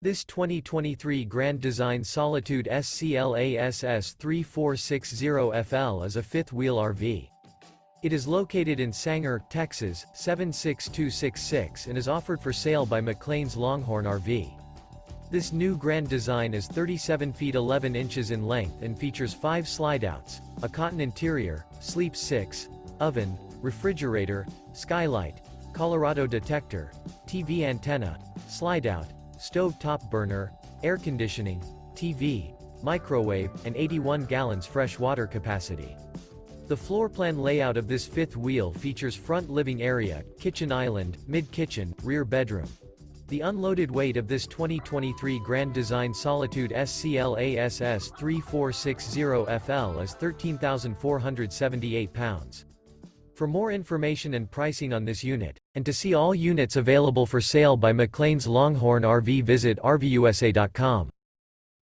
This 2023 Grand Design Solitude S-CLASS 3460FL is a fifth-wheel RV. It is located in Sanger, Texas, 76266 and is offered for sale by McClain's Longhorn RV. This new Grand Design is 37 feet 11 inches in length and features 5 slideouts, a cotton interior, sleeps 6, oven, refrigerator, skylight, Colorado Detector, TV antenna, slideout, stove top burner, air conditioning, TV, microwave, and 81 gallons fresh water capacity. The floor plan layout of this fifth wheel features front living area, kitchen island, mid-kitchen, rear bedroom. The unloaded weight of this 2023 Grand Design Solitude S-CLASS 3460FL is 13,478 pounds. For more information and pricing on this unit, and to see all units available for sale by McClain's Longhorn RV, visit RVUSA.com.